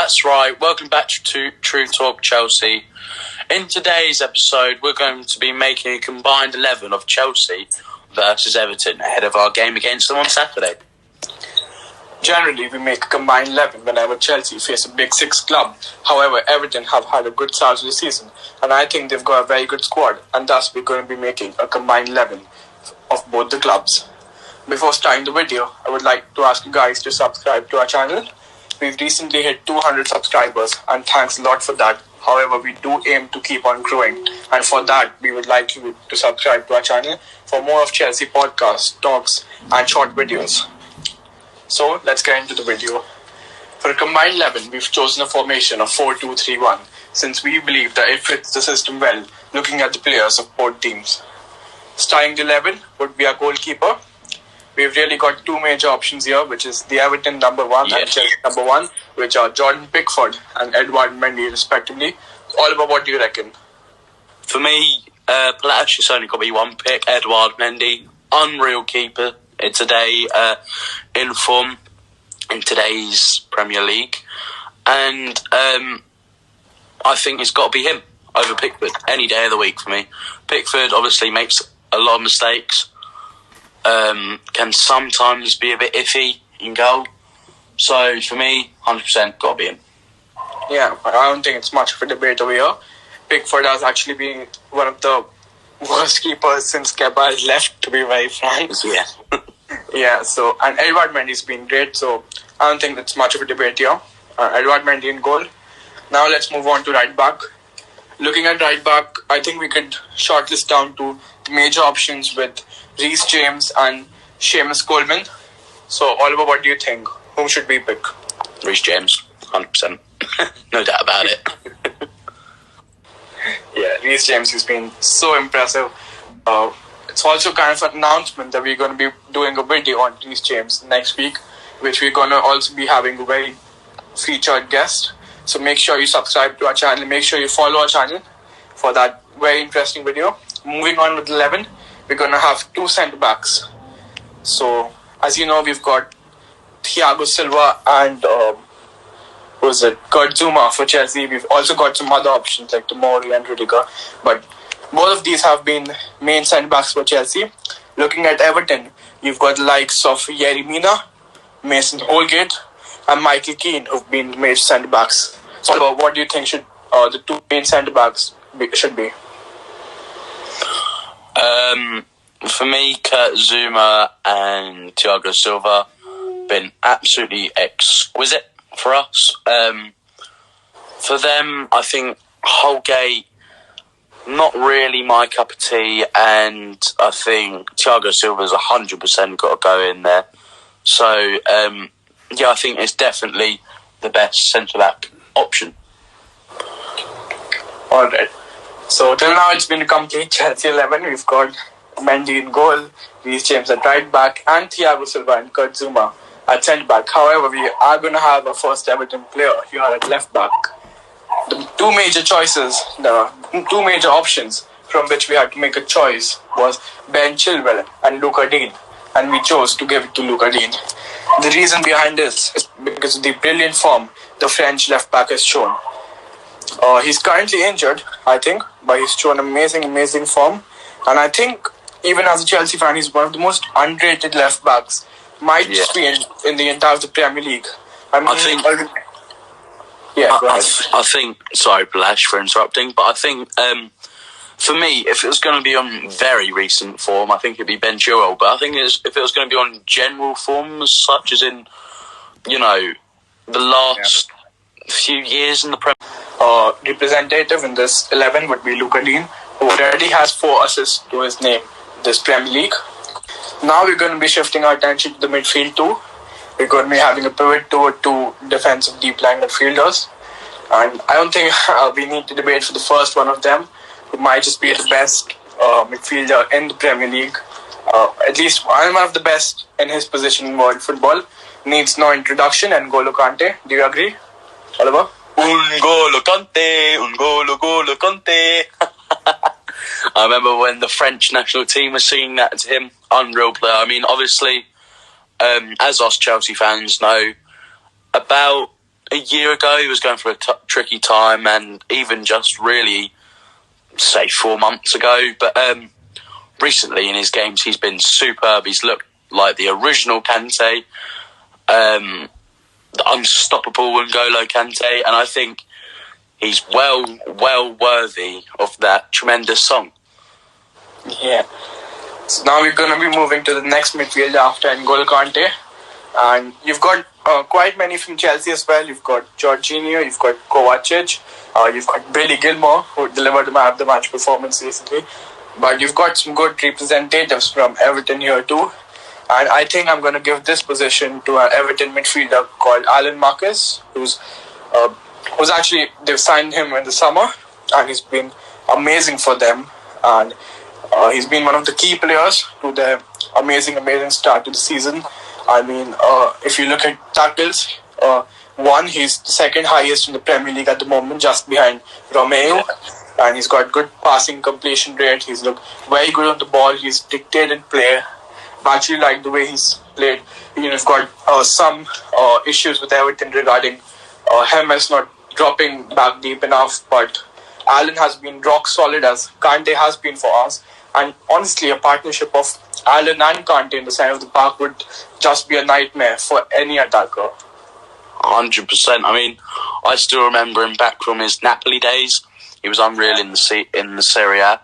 That's right. Welcome back to True Talk Chelsea. In today's episode, we're going to be making a combined 11 of Chelsea versus Everton ahead of our game against them on Saturday. Generally, we make a combined 11 whenever Chelsea face a Big Six club. However, Everton have had a good start to the season, and I think they've got a very good squad, and thus we're going to be making a combined 11 of both the clubs. Before starting the video, I would like to ask you guys to subscribe to our channel. We've recently hit 200 subscribers, and thanks a lot for that. However, we do aim to keep on growing, and for that, we would like you to subscribe to our channel for more of Chelsea podcasts, talks, and short videos. So, let's get into the video. For a combined 11, we've chosen a formation of 4-2-3-1, since we believe that it fits the system well, looking at the players of both teams. Starting the 11 would be our goalkeeper. We've really got two major options here, which is the Everton number 1 and Chelsea number 1, which are Jordan Pickford and Edouard Mendy, respectively. Oliver, what do you reckon? For me, Blash, it's only got to be one pick. Edouard Mendy, unreal keeper today, in form in today's Premier League. And I think it's got to be him over Pickford any day of the week for me. Pickford obviously makes a lot of mistakes. Can sometimes be a bit iffy in goal. So for me, 100% got to be him. Yeah, I don't think it's much of a debate over here. Pickford has actually been one of the worst keepers since Kepa has left, to be very frank. Yeah. Yeah, so, and Edouard Mendy's been great, so I don't think that's much of a debate here. Edouard Mendy in goal. Now let's move on to right back. Looking at right back, I think we could shortlist down to major options with Reece James and Seamus Coleman. So, Oliver, what do you think? Whom should we pick? Reece James, 100%. No doubt about it. Yeah, Reece James has been so impressive. It's also kind of an announcement that we're going to be doing a video on Reece James next week, which we're going to also be having a very featured guest. So make sure you subscribe to our channel. Make sure you follow our channel for that very interesting video. Moving on with 11, we're going to have two centre-backs. So, as you know, we've got Thiago Silva and Kurt Zouma for Chelsea. We've also got some other options like Tomori and Rudiger. But both of these have been main centre-backs for Chelsea. Looking at Everton, you've got the likes of Yerry Mina, Mason Holgate, and Michael Keane, who've been major centre-backs. So, what do you think should the two main centre-backs should be? For me, Kurt Zouma and Thiago Silva been absolutely exquisite for us. For them, I think Holgate, not really my cup of tea, and I think Thiago Silva's 100% got to go in there. So, yeah, I think it's definitely the best centre-back option. Alright. So, till now it's been a complete Chelsea 11. We've got Mendy in goal, Reece James at right back, and Thiago Silva and Kurt Zouma at centre back. However, we are going to have a first Everton player here at left back. The two major choices, the two major options from which we had to make a choice was Ben Chilwell and Luca Dean, and we chose to give it to Luca Dean. The reason behind this is because of the brilliant form the French left back has shown. He's currently injured, I think, but he's shown amazing form. And I think, even as a Chelsea fan, he's one of the most underrated left backs. Might just be in the entire Premier League. I think, sorry, Blash, for interrupting, but I think, for me, if it was going to be on very recent form, I think it'd be Ben Chilwell. But I think if it was going to be on general form, such as in, you know, the last few years in the Premier representative in this 11 would be Luca Dean, who already has 4 assists to his name this Premier League. Now we're going to be shifting our attention to the midfield too. We're going to be having a pivot toward two defensive deep line midfielders. And I don't think we need to debate for the first one of them, who might just be the best midfielder in the Premier League. At least one of the best in his position in world football. Needs no introduction, and N'Golo Kante. Do you agree, Oliver? N'Golo Kante. I remember when the French national team was singing that to him. Unreal player. I mean, obviously, as us Chelsea fans know, about a year ago he was going through a tricky time, and even just really, say 4 months ago. But recently in his games he's been superb. He's looked like the original Kante, the unstoppable N'Golo Kante, and I think he's well worthy of that tremendous song. Yeah. So now we're going to be moving to the next midfield after N'Golo Kante. And you've got quite many from Chelsea as well. You've got Jorginho, you've got Kovacic, you've got Billy Gilmore, who delivered a man of the match performance recently. But you've got some good representatives from Everton here too. And I think I'm going to give this position to an Everton midfielder called Alan Marcus, who's actually, they've signed him in the summer, and he's been amazing for them. And he's been one of the key players to their amazing start to the season. I mean, if you look at tackles, he's the second highest in the Premier League at the moment, just behind Romeo. And he's got good passing completion rate. He's looked very good on the ball. He's dictated play. I actually like the way he's played. You've got some issues with Everton regarding James not dropping back deep enough, but Alan has been rock solid, as Kante has been for us. And honestly, a partnership of Alan and Kante in the centre of the park would just be a nightmare for any attacker. 100%. I mean, I still remember him back from his Napoli days. He was unreal in the Serie A.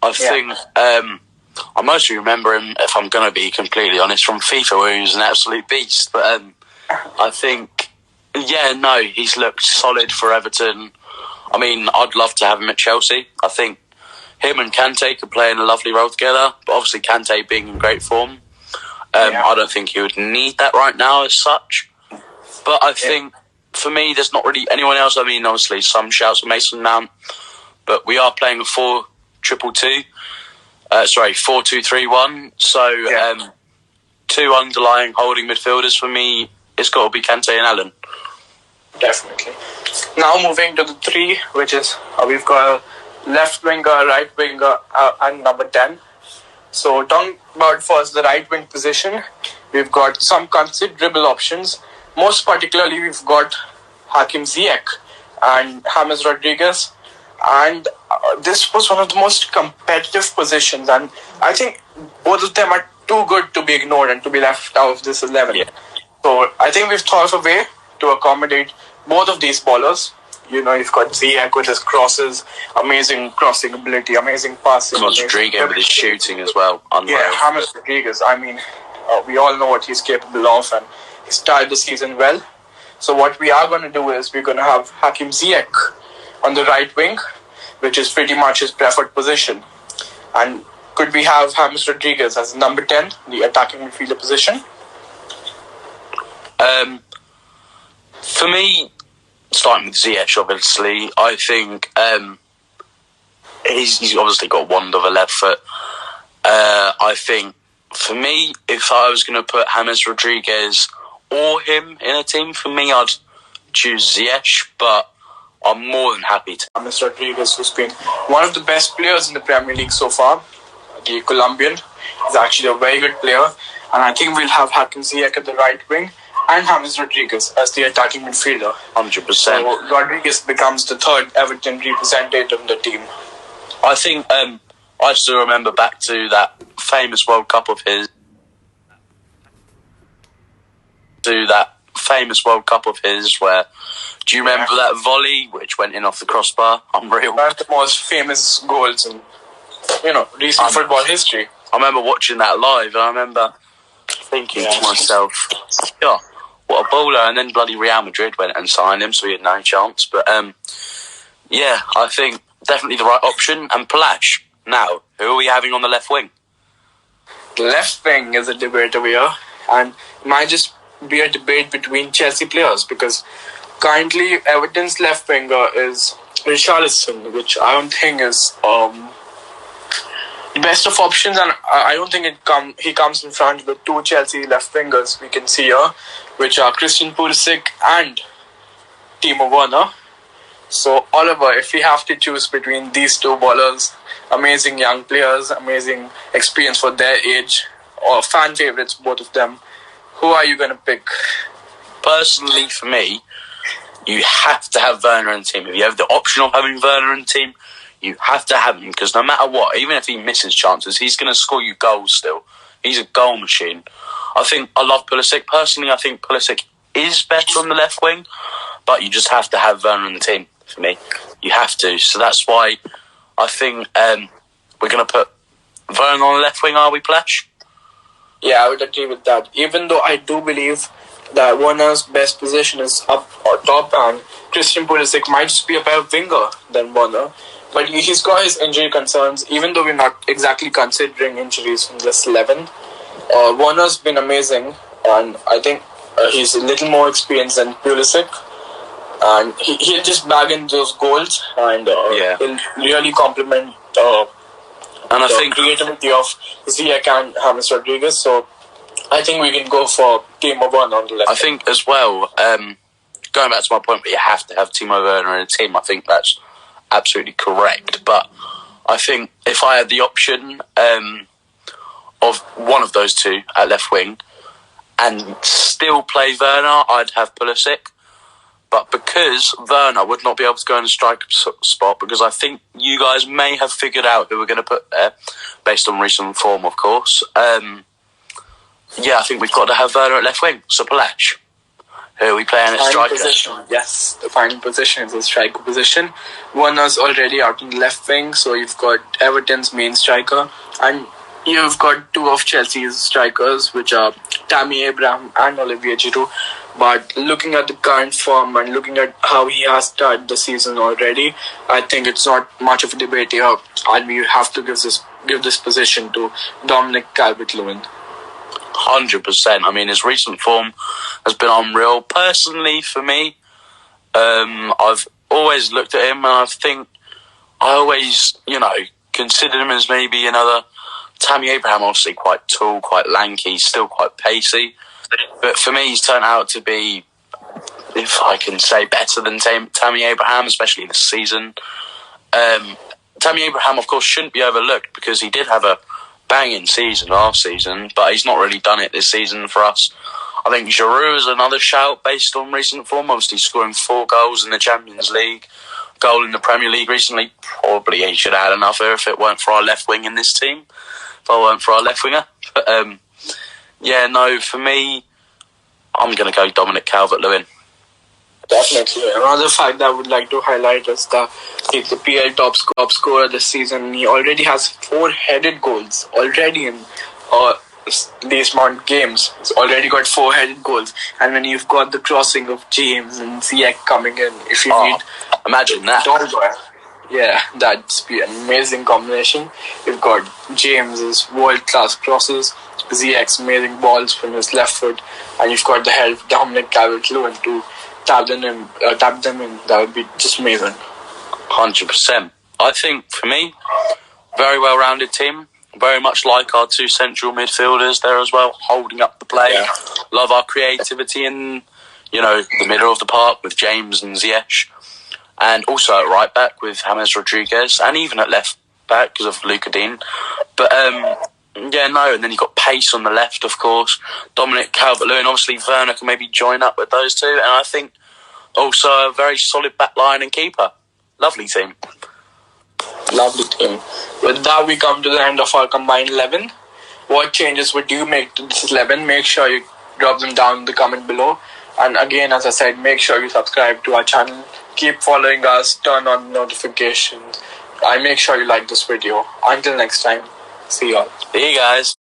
I think I mostly remember him, if I'm going to be completely honest, from FIFA, where he was an absolute beast. But I think, he's looked solid for Everton. I mean, I'd love to have him at Chelsea. I think him and Kante could play in a lovely role together. But obviously, Kante being in great form, I don't think he would need that right now as such. But I think, for me, there's not really anyone else. I mean, obviously, some shouts for Mason Mount. But we are playing a 4-2-2. 4-2-3-1. So, two underlying holding midfielders for me. It's got to be Kante and Allen. Definitely. Now moving to the three, which is we've got a left winger, right winger, and number 10. So talking about first the right wing position, we've got some considerable options. Most particularly, we've got Hakim Ziyech and James Rodriguez. And this was one of the most competitive positions. And I think both of them are too good to be ignored and to be left out of this 11. Yeah. So I think we've thought of a way to accommodate both of these ballers. You've got Ziyech with his crosses, amazing crossing ability, amazing passing. Rodriguez with his shooting as well. Unreal. Yeah, James Rodriguez. I mean, we all know what he's capable of, and he started the season well. So what we are going to do is we're going to have Hakim Ziyech on the right wing, which is pretty much his preferred position. And could we have James Rodriguez as number 10, the attacking midfielder position? For me, starting with Ziyech, obviously, I think he's obviously got a wand of a left foot. I think, for me, if I was going to put James Rodriguez or him in a team, for me, I'd choose Ziyech, but I'm more than happy to. James Rodriguez, who's been one of the best players in the Premier League so far, the Colombian, is actually a very good player. And I think we'll have Hakim Ziyech at the right wing and James Rodriguez as the attacking midfielder. 100%. So Rodriguez becomes the third Everton representative in the team. I think I still remember back to that famous World Cup of his. Where, do you remember that volley which went in off the crossbar? Unreal. One of the most famous goals in recent football history. I remember watching that live, and I remember thinking to myself, "Yeah, what a bowler!" And then bloody Real Madrid went and signed him, so he had no chance. But I think definitely the right option. And Palash. Now, who are we having on the left wing? The left wing is a debate over here, and it might just be a debate between Chelsea players, because currently Everton's left winger is Richarlison, which I don't think is the best of options, and I don't think he comes in front with two Chelsea left wingers we can see here, which are Christian Pulisic and Timo Werner. So Oliver, if we have to choose between these two ballers, amazing young players, amazing experience for their age, or fan favourites, both of them, who are you going to pick? Personally, for me, you have to have Werner in the team. If you have the option of having Werner in the team, you have to have him, because no matter what, even if he misses chances, he's going to score you goals still. He's a goal machine. I love Pulisic. Personally, I think Pulisic is better on the left wing, but you just have to have Werner in the team for me. You have to. So that's why I think we're going to put Werner on the left wing, are we, Plash? Yeah, I would agree with that. Even though I do believe that Werner's best position is up or top, and Christian Pulisic might just be a better winger than Werner. But he's got his injury concerns, even though we're not exactly considering injuries from this 11. Werner's been amazing, and I think he's a little more experienced than Pulisic. And he'll just bag in those goals, and he'll really complement and I think creativity of Ziyech and James Rodriguez. So I think we can go for Timo Werner on the left. I think as well, going back to my point, but you have to have Timo Werner in a team. I think that's absolutely correct. But I think if I had the option of one of those two at left wing and still play Werner, I'd have Pulisic. But because Werner would not be able to go in the striker spot, because I think you guys may have figured out who we're going to put there, based on recent form, of course. I think we've got to have Werner at left wing. So, Palash, who are we playing at striker? Position. Yes, the final position is the striker position. Werner's already out in the left wing, so you've got Everton's main striker, and you've got two of Chelsea's strikers, which are Tammy Abraham and Olivier Giroud. But looking at the current form and looking at how he has started the season already, I think it's not much of a debate here, and we have to give this position to Dominic Calvert-Lewin. 100%. I mean, his recent form has been unreal. Personally, for me, I've always looked at him, and I think I always, considered him as maybe another Tammy Abraham. Obviously quite tall, quite lanky, still quite pacey. But for me, he's turned out to be, if I can say, better than Tammy Abraham, especially this season. Tammy Abraham, of course, shouldn't be overlooked because he did have a banging season last season, but he's not really done it this season for us. I think Giroud is another shout based on recent form. Obviously, scoring 4 goals in the Champions League, goal in the Premier League recently. Probably he should have had enough here if it weren't for our left wing in this team. If I weren't for our left winger. But, for me, I'm going to go Dominic Calvert-Lewin. Definitely. Another fact that I would like to highlight is that he's the PL top scorer this season. He already has 4 headed goals already in these amount of games. He's already got 4 headed goals. And when you've got the crossing of James and Ziyech coming in, if you need... Imagine that. That'd be an amazing combination. You've got James's world-class crosses, Ziyech's amazing balls from his left foot, and you've got the help of Dominic Calvert-Lewin to tap them in. That would be just amazing. 100%. I think, for me, very well-rounded team. Very much like our 2 central midfielders there as well, holding up the play. Yeah. Love our creativity in, the middle of the park with James and Ziyech. And also at right back with James Rodriguez, and even at left back because of Luka Dean. But, and then you've got pace on the left, of course. Dominic Calvert-Lewin, obviously Werner can maybe join up with those two. And I think also a very solid back line and keeper. Lovely team. Lovely team. With that, we come to the end of our combined 11. What changes would you make to this 11? Make sure you drop them down in the comment below. And again, as I said, make sure you subscribe to our channel. Keep following us, turn on notifications, and make sure you like this video. Until next time, see y'all. See you guys.